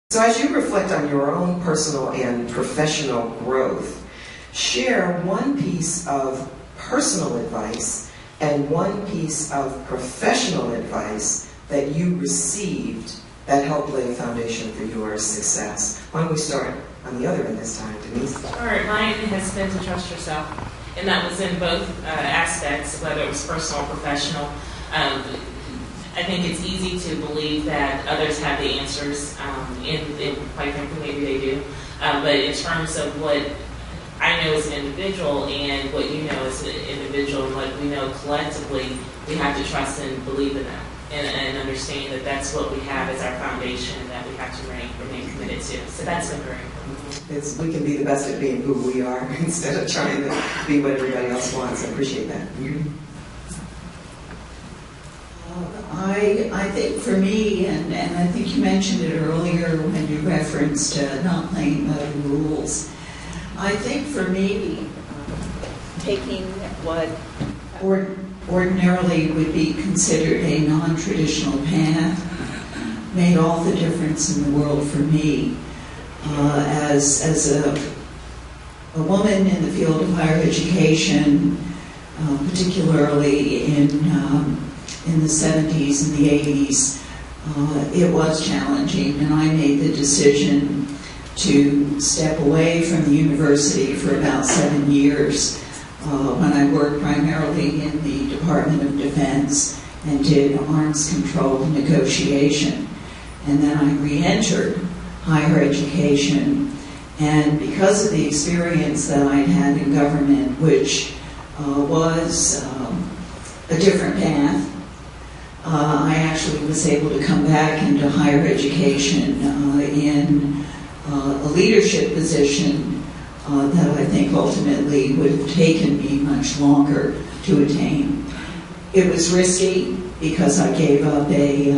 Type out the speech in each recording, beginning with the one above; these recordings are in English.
So as you reflect on your own personal and professional growth, share one piece of personal advice and one piece of professional advice that you received that helped lay a foundation for your success. Why don't we start on the other end this time, Denise? All right, mine has been to trust yourself. And that was in both aspects, whether it was personal or professional. I think it's easy to believe that others have the answers, and quite frankly, maybe they do. But in terms of what I know as an individual and what you know as an individual, and what we know collectively, we have to trust and believe in them and understand that that's what we have as our foundation that we have to remain committed to. So that's been very important. We can be the best at being who we are instead of trying to be what everybody else wants. I appreciate that. I think for me, and I think you mentioned it earlier when you referenced not playing by the rules, I think for me, taking what ordinarily would be considered a non-traditional path made all the difference in the world for me. As a woman in the field of higher education, particularly in the 70s and the 80s, it was challenging, and I made the decision to step away from the university for about 7 years when I worked primarily in the Department of Defense and did arms control negotiation. And then I re-entered higher education, and because of the experience that I'd had in government, which was a different path, I actually was able to come back into higher education in a leadership position that I think ultimately would have taken me much longer to attain. It was risky because I gave up a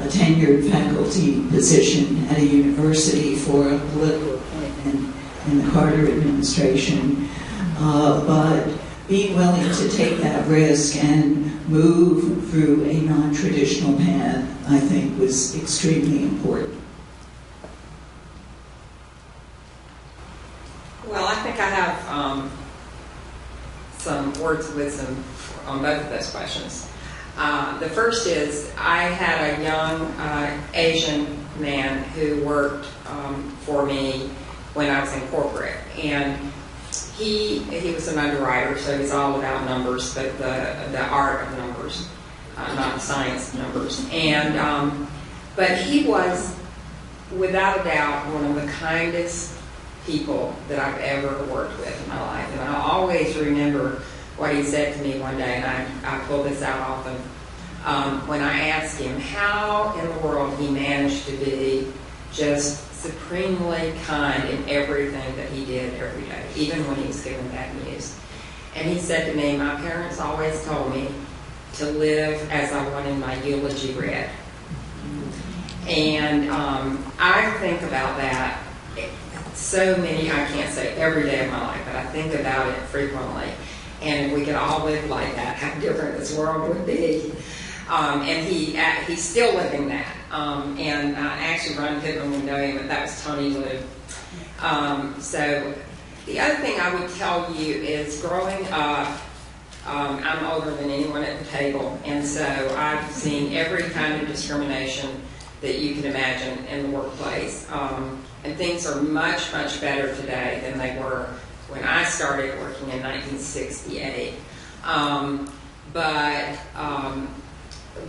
tenured faculty position at a university for a political appointment in the Carter administration, but being willing to take that risk and move through a non-traditional path, I think, was extremely important. Well, I think I have some words of wisdom on both of those questions. The first is, I had a young Asian man who worked for me when I was in corporate, and he was an underwriter, so he's all about numbers, but the art of numbers, not the science of numbers. And but he was, without a doubt, one of the kindest people that I've ever worked with in my life. And I'll always remember what he said to me one day, and I pull this out often, when I asked him how in the world he managed to be just supremely kind in everything that he did every day, even when he was giving bad news. And he said to me, my parents always told me to live as I wanted my eulogy read. And I think about that so many, I can't say every day of my life, but I think about it frequently. And if we could all live like that, how different this world would be. And he's still living that. And actually, Ron Pittman would know him, but that was Tony Liu. So the other thing I would tell you is, growing up, I'm older than anyone at the table, and so I've seen every kind of discrimination that you can imagine in the workplace. And things are much, much better today than they were when I started working in 1968.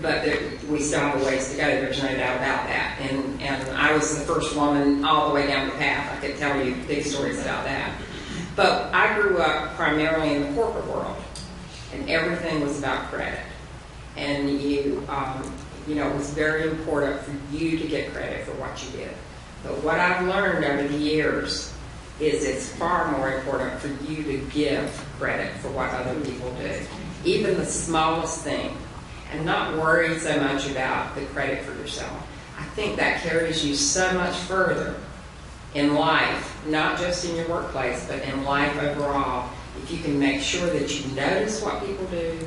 But we still have a ways to go, there's no doubt about that. And I was the first woman all the way down the path. I could tell you big stories about that. But I grew up primarily in the corporate world, and everything was about credit. And it was very important for you to get credit for what you did. But what I've learned over the years is it's far more important for you to give credit for what other people do, even the smallest thing, and not worry so much about the credit for yourself. I think that carries you so much further in life, not just in your workplace, but in life overall, if you can make sure that you notice what people do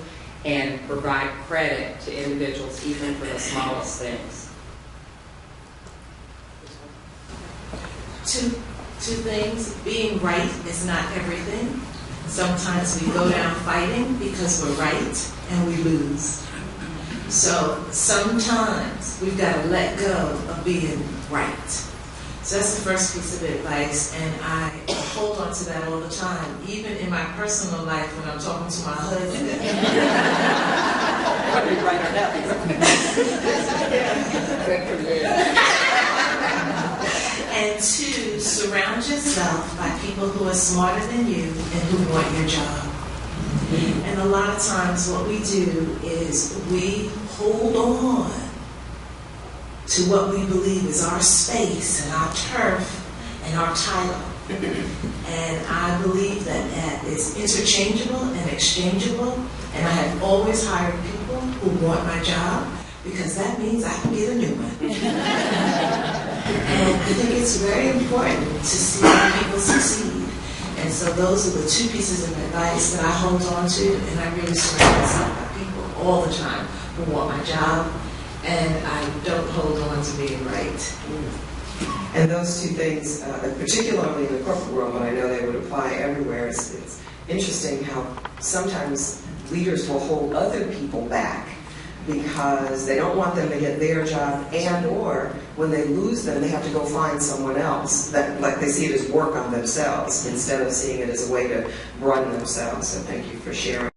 and provide credit to individuals, even for the smallest things. two things. Being right is not everything. Sometimes we go down fighting because we're right and we lose. So sometimes we've got to let go of being right. So that's the first piece of advice, and I hold on to that all the time, even in my personal life when I'm talking to my husband. And two, surround yourself by people who are smarter than you and who want your job. And a lot of times what we do is we hold on to what we believe is our space and our turf and our title. And I believe that that is interchangeable and exchangeable, and I have always hired people who want my job because that means I can get a new one. And I think it's very important to see people succeed. And so those are the two pieces of advice that I hold on to, and I really surround myself by people all the time who want my job, and I don't hold on to being right. And those two things, particularly in the corporate world, but I know they would apply everywhere, it's interesting how sometimes leaders will hold other people back because they don't want them to get their job, and or when they lose them, they have to go find someone else. That, like, they see it as work on themselves instead of seeing it as a way to run themselves. So thank you for sharing.